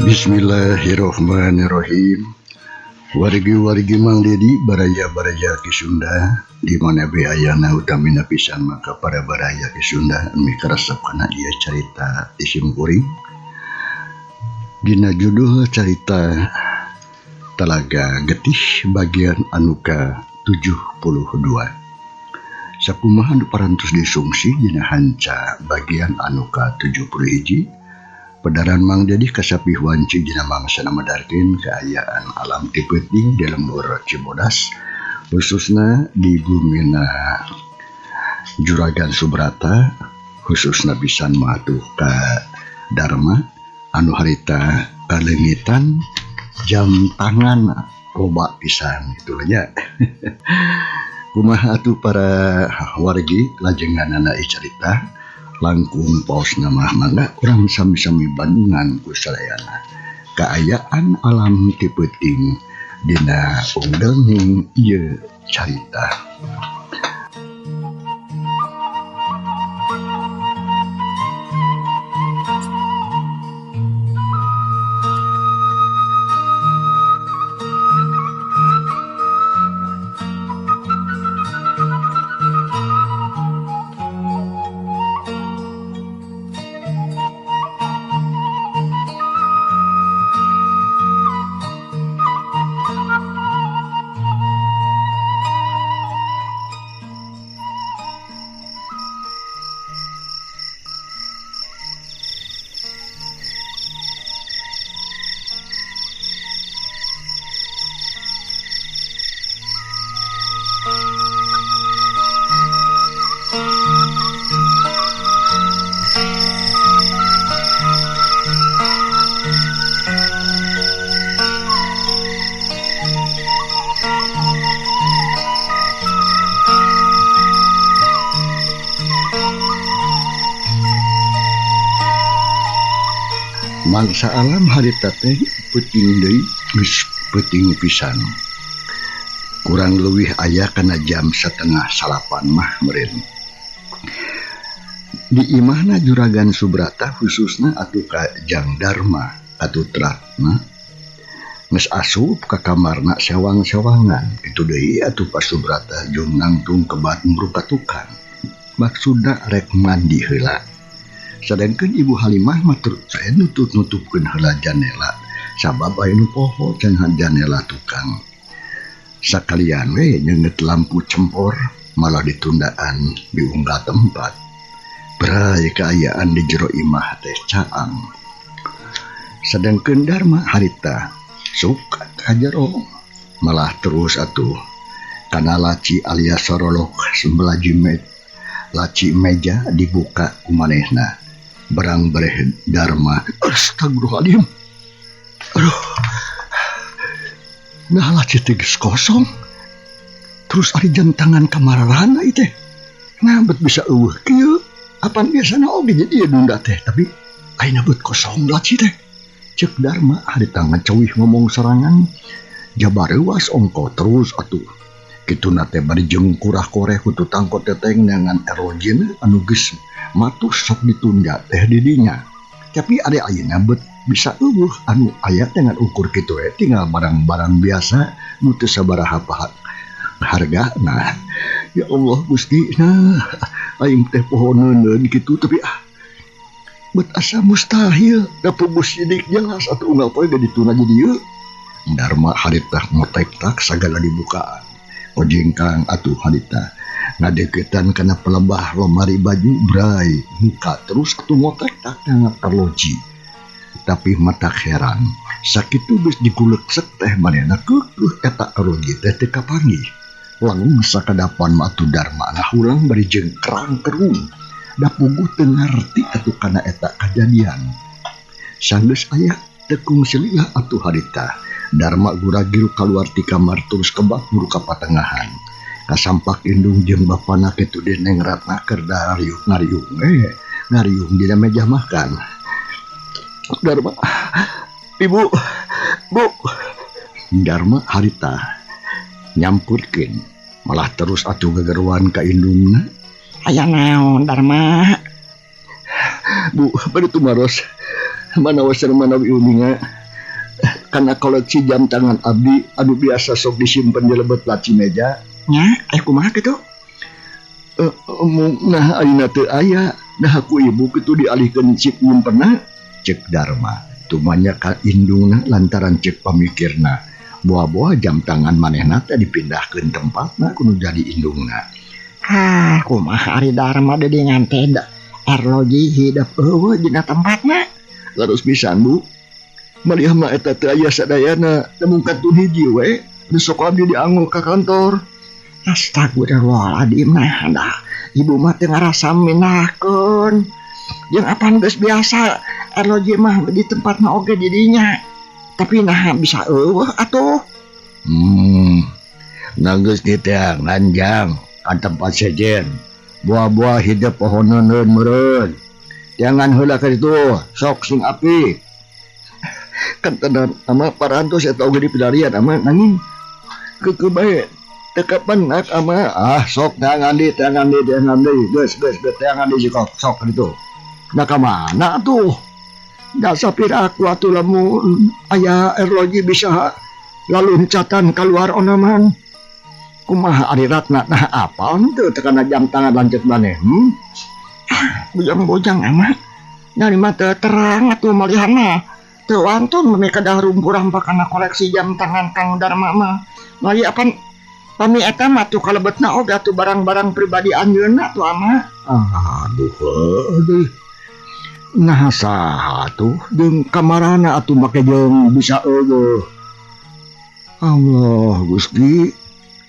Bismillahirrohmanirrohim. Wargi-wargi Mang Dedi baraya-baraya ki Sunda di mana be ayana utamina pisan maka para baraya ki Sunda anu karasep kana ieu carita isim kuring. Dina judul carita Talaga Getih bagian anu ka-72. Sakumaha anu parantos disungsi dina hanca bagian anu ka-71. Pedaran Mang Dedi kasapih wanci dina mangsa namadarkeun kaayaan alam ti peuting di lembur Cibodas khususna di bumina Juragan Subrata khususna pisan matuh ka Dharma anu harita kalengitan jam tangan loba pisan kitu nya. Kumaha atuh para wargi lajenganana carita langkung paus nama mangga kurang sami-sami bandungan ku sadayana kaayaan alam ti peuting dina unggalning ieu carita. Mangsa alam harita teh peuting deui geus peuting pisan. Kurang leuwih aya kana jam 5:30 mah meureun. Di imahna Juragan Subrata khususna atuh ka Jang Dharma atuh tratna geus asup ka kamarna sewang-sewangan. Kitu deui atuh Pak Subrata jeung nangtung kebat mruka tukang. Maksudna rek mandi heula. Sedangkan Ibu Halimah matur saya nutup-nutupkeun heula janela sabab aya nu poho cenah janela tukang. Sakalian we nyeungeut lampu cempor malah ditundaan diunggah tempat. Berai kaayaan di jero imah teh caang. Sedangkan Dharma harita suka ka jero malah terus atuh kana laci alias sorolok sebelah jimet laci meja dibuka ku manehna. Barang bareh Dharma astagfirullahaladzim. Aduh, nah laci teh geus kosong terus ari jam tangan kamararana teh nah bet bisa eueuh kieu apan biasana oge jadi ieu nunda teh tapi ayeuna bet kosong laci teh ceuk Dharma harita ngaceuwih ngomong sorangan jabareuwas ongko terus atuh kituna teh bari jeung kurah-koreh ku tutang koteteng dengan erogen anu geus matus sok ditunda teh di dinya. Tapi ada ayeuna bet bisa eueuh anu aya dengan ukur kitu we tinggal barang-barang biasa nu teu sabaraha hargana. Ya Allah Gusti, nah aing teh pohoneun kitu tapi bet asa mustahil da pebus sidik jelas atuh unggal poe ge dituna jadi ieu. Dharma harita ngotek-tak sagala dibukaan. Ojengkang atuh harita ngadeukeutan kana pelebah lemari baju brai muka terus atuh ngotek tak ngak terloji. Tapi mata heran sakitu geus diguleksek teh manehna keukeuh eta terloji teh teu kapanggih. Langung sakadapan mah atuh Dharma ngahulang bari jeung kerang kerung da puguh teu ngarti atuh kana eta kajadian. Sanggeus aya tekung selilah atuh harita Dharma guragiru kaluar ti kamar terus kebak buru ka patengahan. Kasampak indung jeung bapana kitu Neng Ratna keur ngariung dina meja makan. Dharma, Ibu, Bu. Dharma harita nyampurkeun malah terus atuh gegeruan ka indungna. Aya naon Dharma? Bu, bari tumaros. manawi uninga karena koleksi jam tangan abdi anu biasa sok disimpan di lebet laci meja nya kumaha kitu nah ayeuna teu aya nah aku ibu kitu dialihkeun cik nyimpenna cek Darma tumanya ka indungna lantaran cek pamikirna buah-buah jam tangan manehna teh dipindahkeun tempatna kudu jadi indungna kumaha ari Darma dedengan teh arloji hidup eueuh dina tempatna terus pisan Bu maliah mah eta teu aya sadayana namun kantun hiji we besok abdi dianggo ka kantor. Astagfirullahaladzim nah ibu mah teu ngarasa minahkeun jeung apaan geus biasa arloji mah di tempatna oge di dinya tapi nah bisa eueuh atuh nah geus kitu lanjang kan tempat sejen buah-buah hidup pohonan meureun jangan heula ka ditu sok sing api kan tenan ama parantos eta oge dipilarian ama nanging keukeun bae teu kapan nak ama sok tangan di geus tangan di sok ditu nah ka mana atuh da sapir aku atuh lamun aya erloji bisa laluncatan keluar onaman kumaha ari ratna nah apaan teu tekana jam tangan lanceuk maneh bujang-bujang ama nyari mah teu terang atuh malihanna teu wantun mami kadah rumpurang pakana koleksi jam tangan Kang Darma mah mali apan pami eta mah tuh kalebetna oge atuh barang-barang pribadi anjeunna tuh ama aduh nah saha tuh jeung kamarana atuh make jeung bisa eueuh Allah Gusti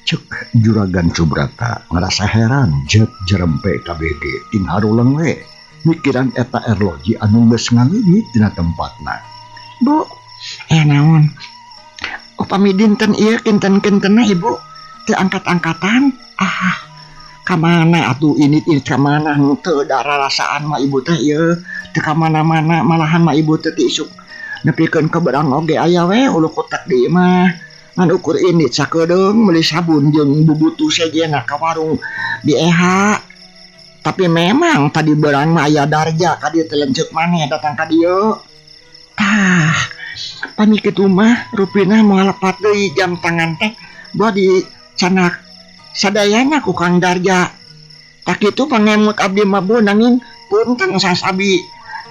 cek Juragan Subrata ngerasa heran jek jerempe KBG ting haruleng we mikiran eta erloji anu geus ngaliwit dina tempatna Bu naon upami dinten ieu kinten-kintenna ibu teu angkat-angkatan kamana atuh ini kamana teu da rarasaan mah ibu teh ieu teu kamana-mana malahan mah ibu teh isuk nepikeun ke berang oge aya we ulu kotak di mah ngan ukur ini sakedeung meuli sabun jeung bubutu sejena ka warung di EH tapi memang tadi berang mah aya darja ka dieu teh lenceup maneh datang ka dieu pami kitu mah rupina moal lepat deui jam tangan teh gua di canak sadayana ku Kang Darja tak kitu pangemut abdi mah Bu nanging punten sasabi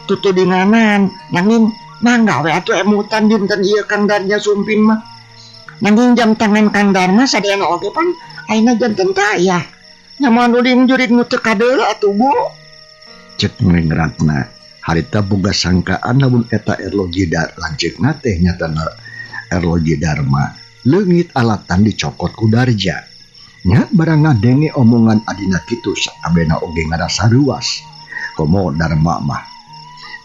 tutudinganan nanging mangga we atuh emutan dinten ieu Kang Darja sumping mah nanging jam tangan Kang Darma sadayana oge pan ayeuna janten teh aya nyamuan uling jurig nu teu kadeul atuh Bu cek ngratna harita boga sangkaan lamun eta erloji lanceukna teh nyatana erloji Darma leungit alatan dicokot ku Darja nya barang ngadenge omongan adina kitu sakabehna oge ngarasa ruas komo Darma mah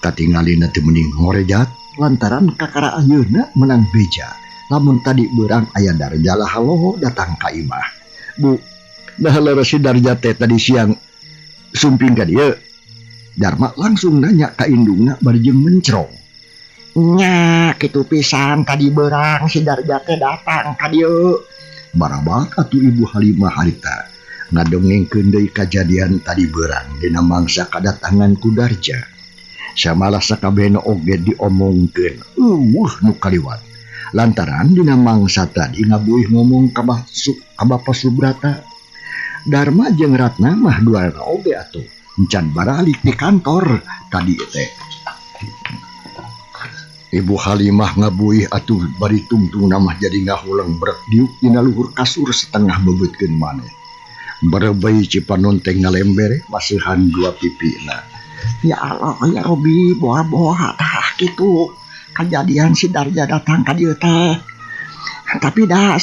katingalina teu mending ngorejat lantaran kakara ayeuna menang beja lamun tadi beurang aya Darja lah halo datang ka imah Bu nah lara si Darja teh tadi siang sumping ka dieu Darma langsung nanya ka indungna bari jeung mencrong nya kitu pisan tadi beurang si Darja teh datang ka dieu barabat atuh Ibu Halimah harita ngadongengkeun deui kajadian tadi beurang dina mangsa kadatangan ku Darja samalah sakabehna oge diomongkeun nu kaliwat lantaran dina mangsa tadi ngabuih ngomong ka Bapak Subrata Darma jeung Ratna mah duana oge atuh encan baralik di kantor tadi teh Ibu Halimah ngabuih atuh bari tungtung mah jadi ngahulang berak diuk dina luhur kasur setengah bebeutkeun maneh barebei cipanon teh ngalember masihan dua pipina ya Allah ya Robi boha-boha tah kitu kejadian si Darja datang ka dieu teh tapi dah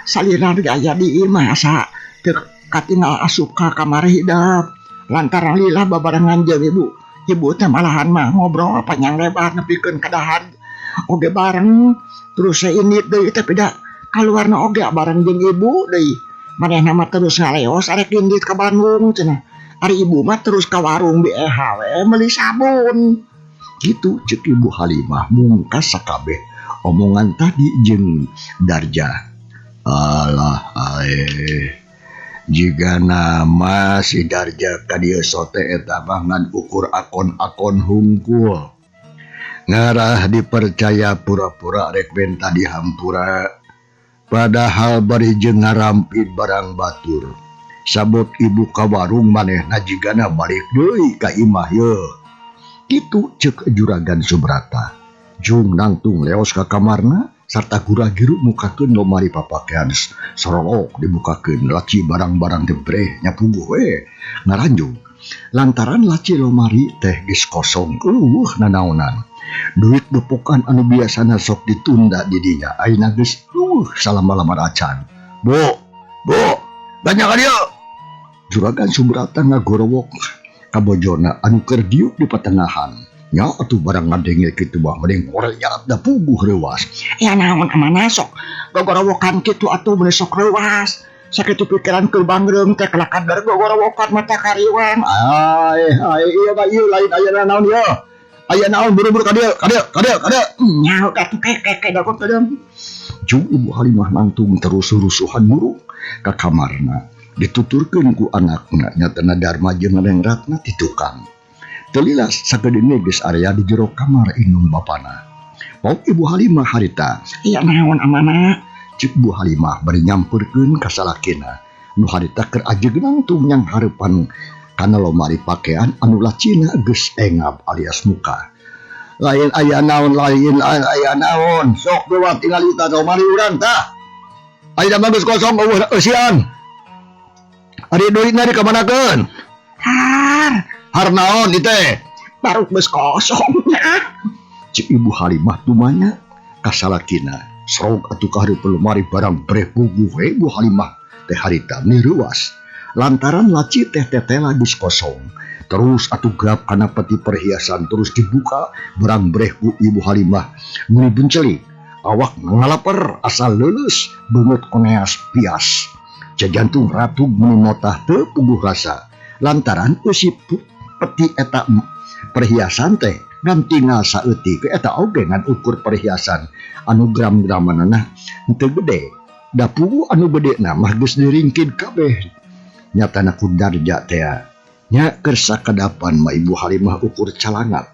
saliran gaya di imah sa teu katinggal asup ka kamar hidap lantaran lila babarengan jeung ibu teh malahan mah ngobrol panjang lebar nepikeun kadahan oge bareng terus seinit deui tapi da kaluarna oge bareng jeung ibu deui manehna mah terus ngaleos arek indit ka Bandung cenah ari ibu mah terus ka warung di EH we meuli sabun gitu cek Ibu Halimah mungkas sakabeh omongan tadi jeung Darja alah jika nama si Darja kadieu sote eta mah ngan ukur akon-akon hungkul Ngarah dipercaya pura-pura rek benta dihampura. Padahal bari jeung ngarampid barang batur. Sabot ibu ka warung manehna jigana balik deui ka imah ye. Kitu ceuk Juragan Subrata. Jung nangtung leos ka kamarna sarta gura-giru mukakeun lomari papakean sorolok dibukakeun laci barang-barang debreh nyapuguh we ngaranjung. Lantaran laci lomari teh geus kosong nanaonan. Duit bepokan anu biasana sok ditunda di dinya ayeuna geus salama-lamar acan. Bo, banyak ka dieu. Juragan Subrata ngagorowok ka bojona anu keur diuk di patengahan. Nya atuh barang ngadenge kitu mah mending orel nyarat da puguh reuwas. Ya naon amanah sok gogorowokan kitu atuh mending sok reuwas. Sakitu pikiran keur bangreum teh kelak kadar gogorowokan mata kariwang. Ieu mah ieu lain aya naon ieu. Aya naon buru-buru ka dieu. Nya udah tuh keke dagot kadang. Jung Ibu Halimah nangtung terus rusuhan buruk ka kamarna. Dituturkeun ku anakna nyatana Darma jeung Neng Ratna ti tukang. Telilas sagedene geus area di jero kamar indung bapana. Pauk Ibu Halimah harita, "Iya naon amanah?" Cik Bu Halimah bari nyampeurkeun ka salakina. Nu harita keur ajeg nangtung nyang hareupan kana lomari pakean anu lacina geus engab alias muka. Lain aya naon, sok dewa tingali ta lomari urang tah. Aya mah geus kosong eueuh eusian. Ari duitna dikamanakeun? Har naon ieu teh? Baru geus kosong nya. Cik Ibu Halimah tumanya ka salakina. Srog atuh ka hareupeun lemari barang breh puguh we Bu Halimah teh harita nireuwas. Lantaran laci teh tetela geus kosong. Terus atuh grab kana peti perhiasan terus dibuka barang breh ku Ibu Halimah. Muni buncelik, awak ngalaper asal leuleus beungeut koneas pias. Jajantung ratug muni notah teu puguh rasa. Lantaran eusi peti eta perhiasan teh ngan tinggal saeutik eta oge ngan ukur perhiasan anu gram-gramanana teu gede. Da puguh anu gedena mah geus diringkid kabeh. Nyatana ku Darja teh nya keur sakadapan mah Ibu Halimah ukur calangat.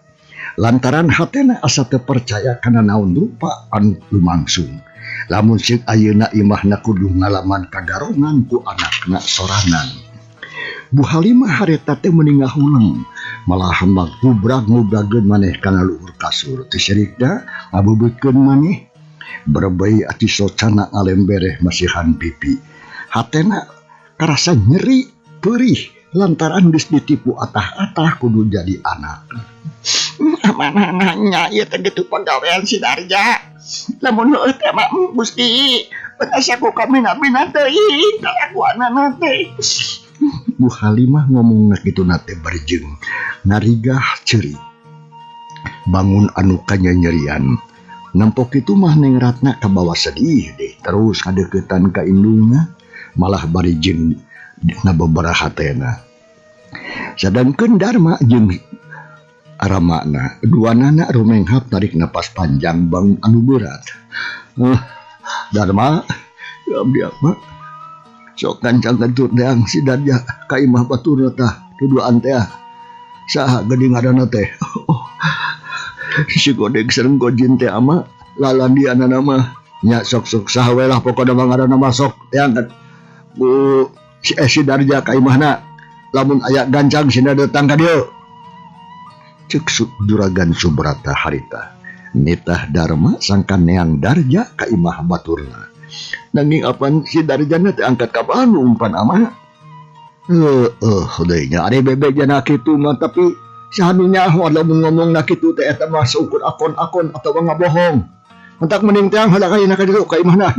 Lantaran hatena asa teu percaya kana naon rupa anu lumangsung. Lamun ceuk ayeuna imahna kudu ngalaman kagarongan ku anakna sorangan. Bu Halimah hareta teh meuningah huleng, malah hambang ngubrag-ngubrageun maneh kana luhur kasur. Teu sirikna ngabebeutkeun maneh. Berebei ati socana ngalembereh masihan pipi. Hatena karasa nyeri, perih, lantaran geus ditipu atah-atah kudu jadi anak. Amanah nanya ieu teh kitu pagawean si Darja. Lamun heueuh teh mah Gusti, asa ku kamina-mina teuing kalakuanana teh. Bu Halimah ngomongna kituna teh barjeng narigah ceuri. Bangun anu kanyanyerian. Nampok kitu mah Neng Ratna kabawa sedih deh. Terus kadeuketan ka indungna malah barjeng nababaraha tena. Sadangkeun Darma jeung Ramana duanana rumenghap tarik napas panjang bangun anu berat. Darma, abdi apa? Sok kancang kentut deang si Darja ka imah baturna tah keduaan teh. Saha geuning ngaranna teh? Si Godeg sareng Gojin teh ama lalandianana mah nya sok-sok saha we lah pokona mah ngaranna mah sok diangkat ku si Darja ka imahna. Lamun aya gancang sina datang ka dieu. Ceuk Juragan Subrata harita. Nitah Darma sangka neang Darja ka imah baturna. Nanging apan si Darjana teh angkat ka Bandung umpan amah. Deui nya ari bebejana kitu mah tapi sahanunya lamun ngomongna kitu teh eta mah seukur akon-akon atawa ngabohong. Entak mending teh hadak ayeuna ka dieu ka imahna.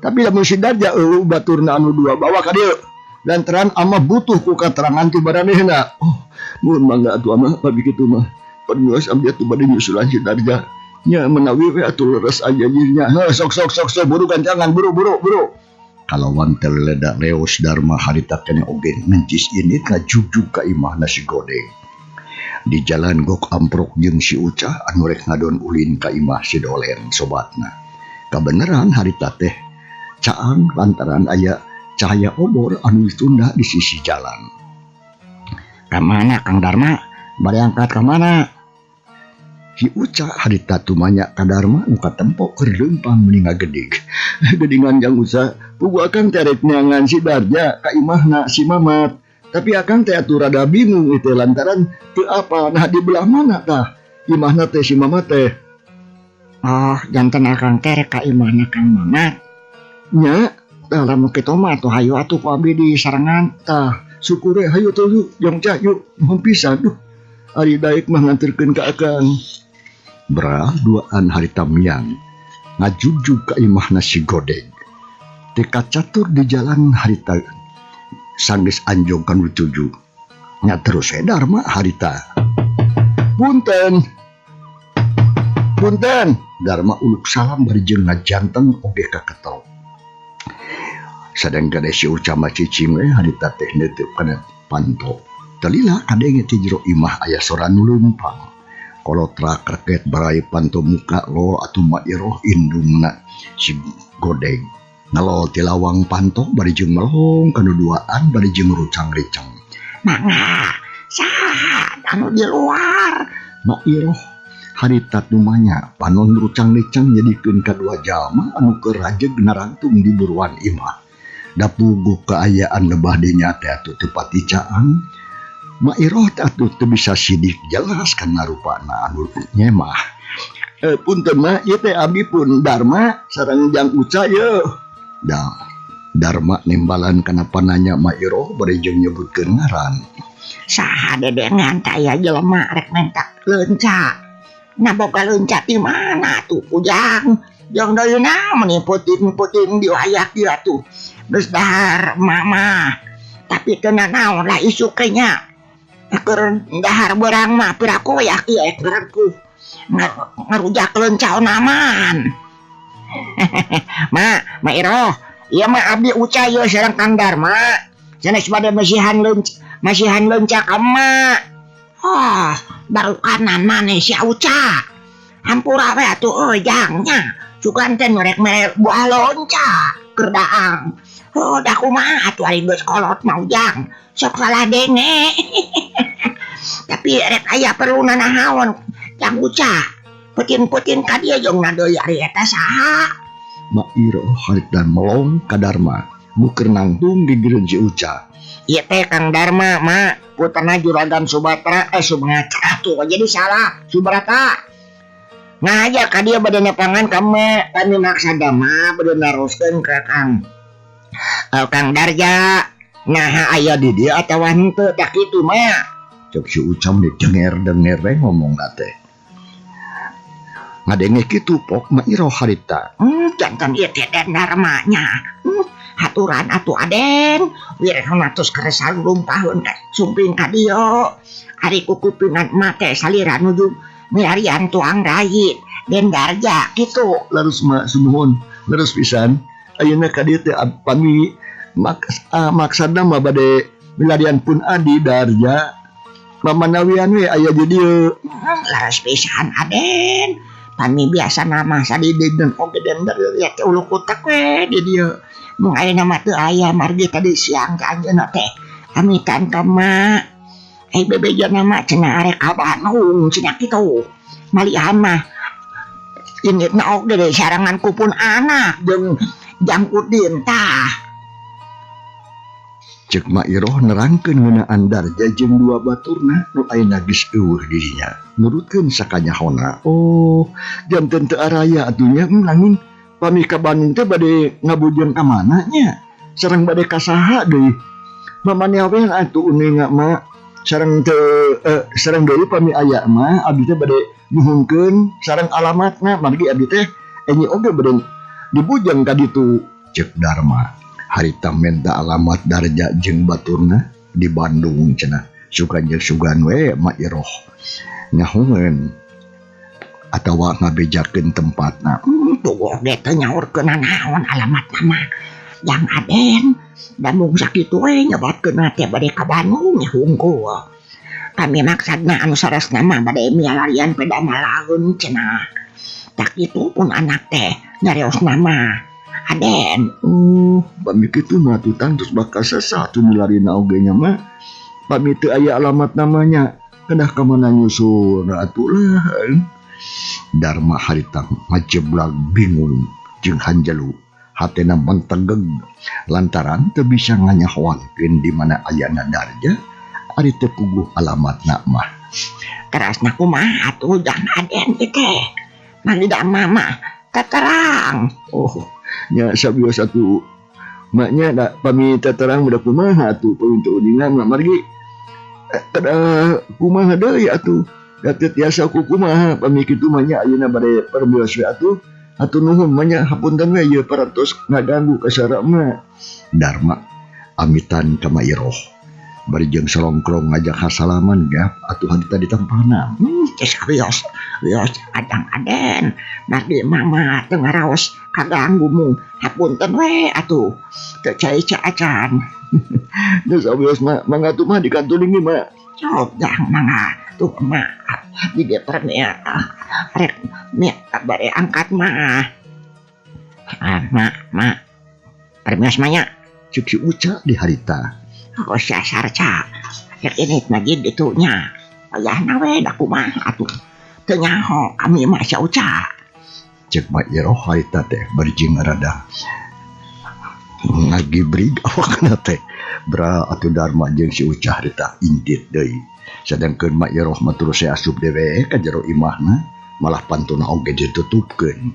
Tapi lamun si Darja baturna anu dua bawa ka dieu. Lantaran ama butuh ku katerangan ti baranehna. Mun mangga atuh ama babi kitu mah. Perluas abdi atuh bade nyusulan si Darja. Nya menawi we atuh leres aja dirinya. Sok buru gancangan buru. Kalawan teleledak leos Darma harita kene oge mencis ini ngajujug ka imahna si Godeng. Di jalan Gok Amprok jeung si Ucah anu rek ngadon ulin ka imah si Dolen sobatna. Kabeneran harita teh caang lantaran aya cahaya obor anu ditunda di sisi jalan. Kamana Kang Darma? Bari angkat kamana? Si Uca harita tumanya kadarma muka tempo keur leumpang meninga gedig. Gedingan Jang Uca pugu akang teret neangan si Darja ka imahna si Mamat. Tapi akang teh atuh rada bingung itu lantaran teu apa nah di belah mana tah imahna teh si Mamat teh. Oh, janten akang teh rek ka imahna Kang Mamat. Nya, Lamun kitu mah atuh hayu atuh ku abdi di sarengan. tah syukure hayu tuh yuk Jang Uca yuk mohon pisan duh. Ari daek mah nganterkeun ka akang. Bra duaan harita miang ngajujug ka imahna si Godeg. Teka catur di jalan harita sanggeus anjong kanu tuju. Nya terus Darma harita. Punten. Punten. Darma uluk salam bari jeung ngajanteng oge ka ketok. Sadang gade si Uca mah cicing harita teh neuteup kana panto. Talila kadenge ti jero imah aya sora nu leumpang. Kolotra kreket barai panto muka lo atuh Mairoh indungna si Godeg. Ngalol ti lawang panto bari jeung melong kanu duaan bari jeung rucang-ricang. Mangga, saha anu di luar? Mairoh harita tumanya panon rucang-ricang jadikeun kadua jalma anu keur rajeg narangtung di buruan imah. Da puguh kaayaan lebah dinya teh atuh teu pati caang. Mairoh teh atuh teu bisa sidik jelas kana rupana anu nyemah. Punten mah ieu teh abdi pun Darma sareng Jang Uca ye. Darma nembalan kana pananya Mairoh bari jeung nyebutkeun ngaran. Saha dedengan taya jelema rek mentak leunca. Nah boga leunca di mana tuh Ujang? Jeung deuna meni puting-puting di wayak ieu atuh. Geus dahar mama. Tapi teu naon lah isuk teh nya. Keur dahar beurang mah piraku wayak ieu keur ngarujak leunca naman. Mairoh, ieu mah abdi Uca ieu sareng Kang Darma. Sanes bade masihan leunca ka mak. Oh, baru kanan maneh si Uca. Hampura we atuh Jang nya. Sugan teh merek buah lonca keur daang. Oh, dah kumaha atuh ari geus kolot mah Ujang. Sok salah denge. Tapi rek aya perlu nanahaon Jang Uca. Putin-putin ka dieu jeung deui ari eta saha? Mairoh harita melong ka Darma nu keur nangtung di gireun si Uca. Ieu teh Kang Darma mak puterna Juragan Subatra Sumatra tuh jadi salah Subrata. Ngajak ka dieu bade nepangan ka mak kami maksada mah bade naroskeun ka Kang Darja. Nah aya di dieu atawa henteu tah kitu mak. Cek si Uca mah denger-denger we ngomongna teh. Ngadenge kitu pok Mairoh harita. Jantan ieu teh Darma nya. Haturan atuh Aden, wirehna tos keresa lumpaheun teh sumping ka dieu. Ari kukupinan mah teh salira nuju milarian tuang rai Den Darja kitu. Larus mah sumuhun, larus pisan. Ayeuna ka dieu teh pami maksudna mah bade milarian pun adi Darja. Mamanawian we aya di dieu. Laras pisan Aden. Pami biasa nama sadidi dan oge Den Darja teh ulu kutak we di dieu. Mung ayeuna mah teu aya margi tadi siang ka anjeunna teh amitan ka mak. Bebejan mah cenah arek Bandung cenah kitu. Malihan mah inditna oge deui sarangan kupun anak jeung Jamkudin tah. Cek Mairoh nerangkeun ngeunaan Darja jeung dua baturna nu ayeuna geus eueuh di dinya. Nurutkeun sakanyahona. Oh, janten teu araya atuh nya langing pami ka Bandung teh bade ngabujeun ka mana nya? Sareng bade ka saha deui? Mamane we atuh uninga mah sareng teu sareng deui pami aya mah abdi teh bade nyuhunkeun sareng alamatna margi abdi teh enyi oge bade dibujeng ka ditu. Cek Darma harita menta alamat Darja jeung baturna di Bandung cenah. Sugan jeung sugan we Mairoh nyahoeun atawa ngabejakeun tempatna. Tuh ge teu nyaurkeun naon alamatna mah. Jang Aden da mung sakitu we nyebatkeun teh bade ka Bandung hungkul. Kami maksudna anu saresna mah bade milarian peda malaeun cenah. Tak kitu pun anak teh nyariosna mah Aden. Pami kitu mah tutang terus bakal sesatu milarina oge nya mah. Pami teu aya alamat namanya. Kedah ka mana nyusun atuh lah. Dharma harita majeblag bingung jeung hanjalu hatena mentegeg lantaran teu bisa nganyahoankeun di mana ayana Darja ari teu puguh alamatna mah. Terasna kumaha atuh Jang Aden ieu teh? Mangida mama katerang. Oh, nya sabios atuh maknya da pami terang budak kumaha atuh pawintu uningan mah margi kada kumaha deui atuh da teu tiasa ku kumaha pami kitu mah nya ayeuna bade perbios we atuh nuhun mah nya hapunten we ieu parantos ngaganggu ka sarana. Dharma amitan ka Mairoh bari jeung salongkrong ngajak hasalaman gap atuh harita di tempana. Wios Jang Aden, margi mama teu ngaraos kaganggumu. Hapunten we atuh teu cai-caacan. Geus sabios mah mangga atuh mah dikantulingi mah. Sok Jang mangga tuh maaf di deparnya rek mie bare angkat mah. Mak permios mah nya Cuk si Uca di harita. Oh sasar ca rek ini lagi ditunya ayahna we da kumaha atuh teu nyaho kami mah si Uca. Cek Mairoh harita teh bari jeung rada ngagibrig awakna teh bra atuh Dharma jeung si Uca harita indit deui. Sedangkeun Mairoh mah terus asup dewe ka jero imahna malah pantuna oge ditutupkeun.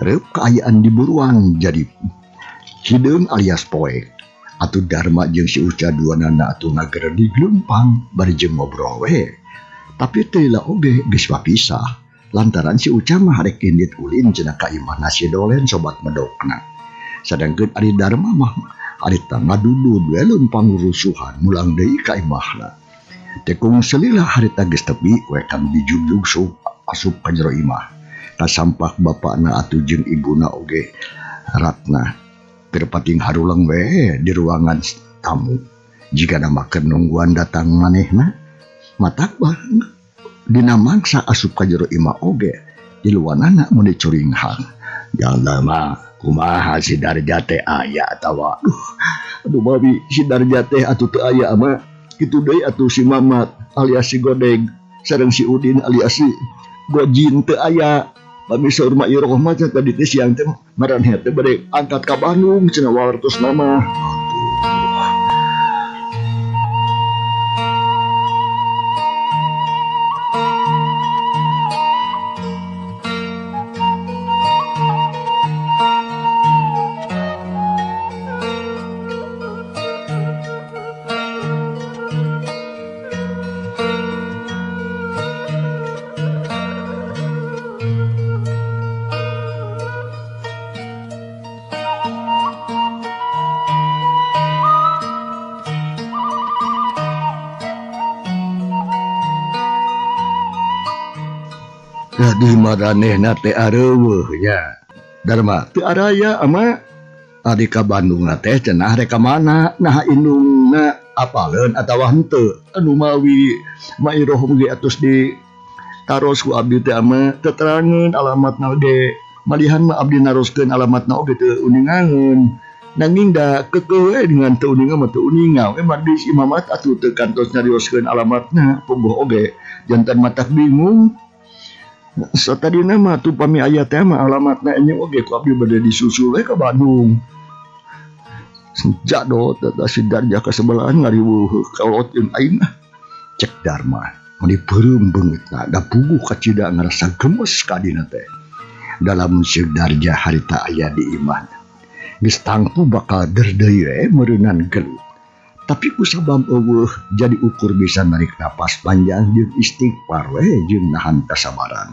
Reup kaayaan di buruan jadi hideung alias poek. Atuh Dharma jeung si Uca duanana atuh ngageredi gleumpang bari jeung ngobrol we. Tapi teu lila oge geus papisah lantaran si Uca mah harek indit ulin cenah ka imahna si Dolen sobat medokna. Sedangkeun ari Dharma mah harita ngadudud we leumpang rusuhan mulang deui ka imahna. Tekung selila harita geus tepi we kami dijugjug asup ka jero imah. Kasampak bapakna atuh jeung ibuna oge Ratna keur pating harulang we di ruangan tamu. Jika nama nungguan datang manehna matak bang dina mangsa asup ka jero imah oge di luanana mun dicuringhang. Jalma kumaha si Darja teh aya atawa aduh babi si Darja teh atuh teu aya mah kitu deui atuh si Mamat alias si Godeg sareng si Udin alias si Gojin teu aya. Bami saur Mairoh mah tadi teh siang teh maraneh teh bade angkat ka Bandung cenah wartosna mah. Di maranehna teh areuweuh nya. Dharma teu araya ama adi ka Bandung teh cenah rek ka mana nah indungna apaleun atawa henteu anu mawi Mairoh ge atus di taros ku abdi teh ama teu terangeun alamatna ge malihan mah abdi naroskeun alamatna oge teu uningangeun nanging da keukeuh we dengan teu uningan mah teu uningan we mardi si Mamat atuh teu kantos nyarioskeun alamatna puguh oge janten matak bingung. Satadina mah tu pami aya teh mah alamatna enya oge ku abdi bade disusul we ka Bandung. Jado tata si Darja ka sebelahan ngariweuh kalot jeung aing mah. Cek Dharma mun dipeureum beungeutna da puguh ka cida ngarasa gemes ka dina teh. Dalam si Darja harita aya di imah. Geus tangtu bakal derdeui we meureunan gelut. Tapi ku sabab eueuh jadi ukur bisa narik napas panjang jeung istighfar we jeung nahan kasabaran.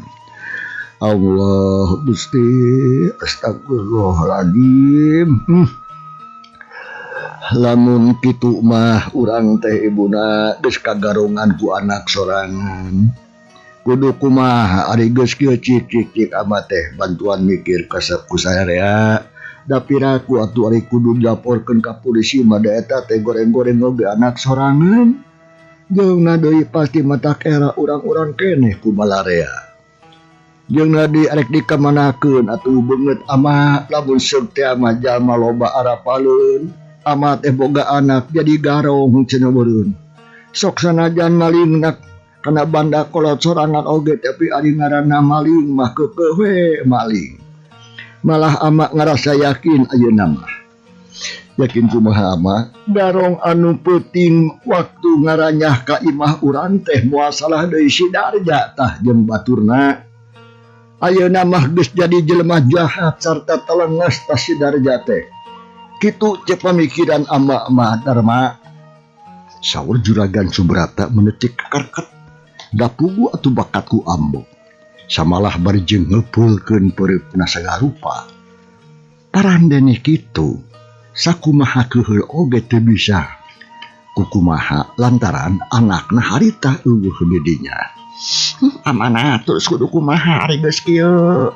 Allah Gusti astagfirullahaladzim. Lamun kitu mah urang teh ibuna geus kagarongan ku anak sorangan. Kudu kumaha ari geus kieu cik ama teh bantuan mikir ku saarea. Da piraku atuh ari kudu dilaporkeun ka polisi mah da eta teh goreng-goreng oge anak sorangan. Jeung deui pasti matak era urang-urang keneh ku malarea. Jeung deui arek dikamanakeun atuh beungeut ama lamun seug teh ama jalma loba arapaleun. Ama teh boga anak jadi garong cenah beureun. Sok sanajan malingna Kana banda kolot sorangan oge tapi ari ngaranna maling mah keukeuh we maling. Malah ama ngarasa yakin ayeuna mah. Yakin kumaha ama? Darong anu peuting waktu ngaranyah ka imah urang teh moal salah deui si Darja tah jeung baturna. Ayeuna mah geus jadi jelema jahat sarta telenges tah si Darja teh. Kitu ceuk pamikiran ama mah Darma. Saur Juragan Subrata menecik karket. Da pugu atuh bakatku ambo. Samalah bari jeung ngeupulkeun peureupna sagarupa. Parandene kitu, sakumaha keuheul oge teu bisa. Kukumaha lantaran anakna harita eueuh di dinya. Amanah terus kudu kumaha ari geus kieu.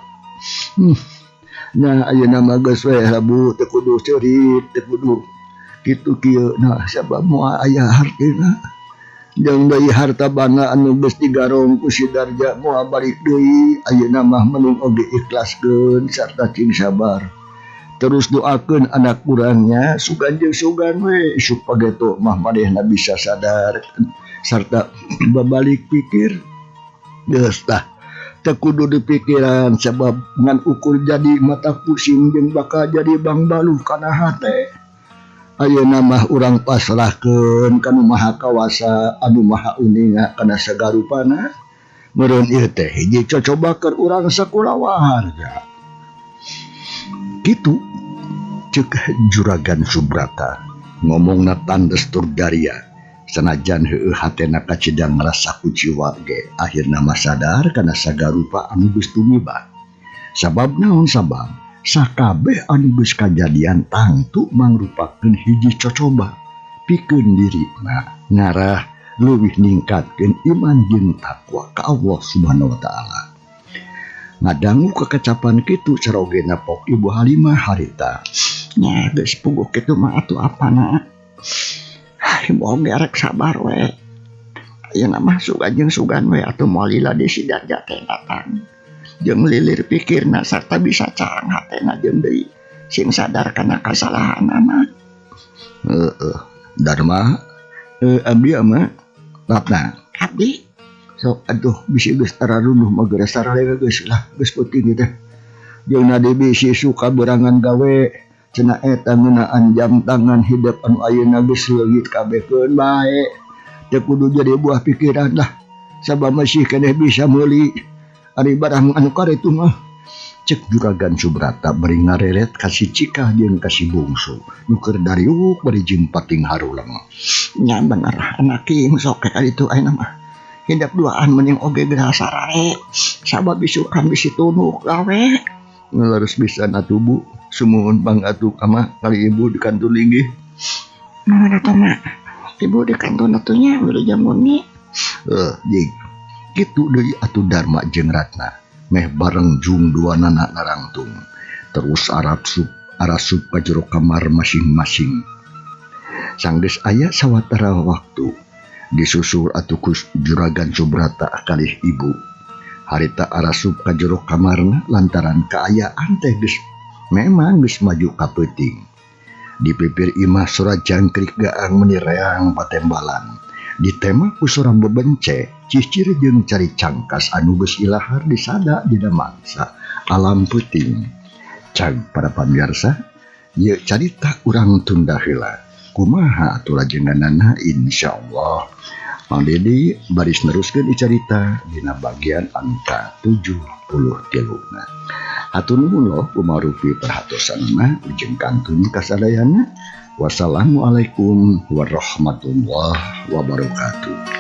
Nah ayeuna mah geus we Bu, teu kudu ceurit, teu kudu kitu kieu. Nah sabab moal aya hartina. Jeung deui harta bana anu geus digarong ku si Darja moal balik deui, ayeuna mah mending oge ikhlaskeun sarta cing sabar. Terus doakeun anak urangnya sugan jeung sugan we supaya to mah manehna bisa sadar sarta babalik pikir. Geus tah teu kudu dipikiran sabab ngan ukur jadi mata pusing jeung bakal jadi bang baluh kana hate. Ayeuna mah urang pasrahkeun kanu Maha Kawasa anu Maha Uninga kana sagarupana. Meureun ieu teh hiji cocobakeun urang sakulawarga. Kitu ceuk Juragan Subrata ngomongna tandes tur daria. Sanajan heueuh hatena kacidang ngrasa kuciwa ge akhirna mah sadar kana sagarupa anu geus tumiba. Sabab naon sabab? Sakabeh anu geus kajadian tangtu mangrupakeun hiji cocoba pikeun dirina ngarah leuwih ningkatkeun iman jeung takwa ka Allah Subhanahu wa taala. Ngadangu kekacapan kitu sarogena pok Ibu Halimah harita. Nya geus puguh kitu mah atuh apana. Ibu oge rek sabar we. Ayeuna mah sugan jeung sugan we atuh moal lila di si Darja teh datang. Jeung lilir pikirna sarta bisa carang hatena jeung deui sing sadar kana kasalahanna. Darma, abdi mah lapna. Abdi Sok aduh bisi geus tararunduh mah geus sararea geus lah geus peuting teh. Jeung nade bisi suka berangan gawe cenah eta ngeunaan jam tangan hidup anu ayeuna geus leungit kabehkeun bae. Teu kudu jadi buah pikiran lah. Sabab masih keneh bisa meuli ari barang anu karetu mah. Cek Juragan Subrata bari ngareret ka si Cikah jeung ka si bungsu nu keur dariuk bari jeung pating haruleng. Nya bener anak kieu sok ka ditu ayeuna mah. Hidup duaan mending oge geus sarare. Sabab bisukan bisi tunuk gawe. Ngeleres pisan atuh Bu. Sumuhun pangatuh ama kali Ibu di kantor linggih. Nuhun atuh mak. Ibu di kantor atunya wilujeng muni. Jing. Kitu deui atuh Darma jeung Ratna. Meh bareng jung duanana narangtung. Terus arasup ka jero kamar masing-masing. Sanggeus aya sawatara waktu disusul atuh ku Juragan Subrata kalih ibu. Harita arasup ka jero kamarna lantaran kaayaan teh geus memang geus maju ka peuting. Di pipir imah surat jangkrik gaang menireang patembalan. Di tema ku sorang bebence cicir jeung cari cangkas anu geus ilahar disada dina mangsa alam peuting. Cag para pamirsa, ieu carita urang tunda heula. Kumaha atuh lajenganana insyaallah. Mang Dedi baris neruskeun carita dina bagian angka 73. Hatur nuhun loh kumarupi perhatosanna jeung kantun kasadayana. Wassalamualaikum warahmatullahi wabarakatuh.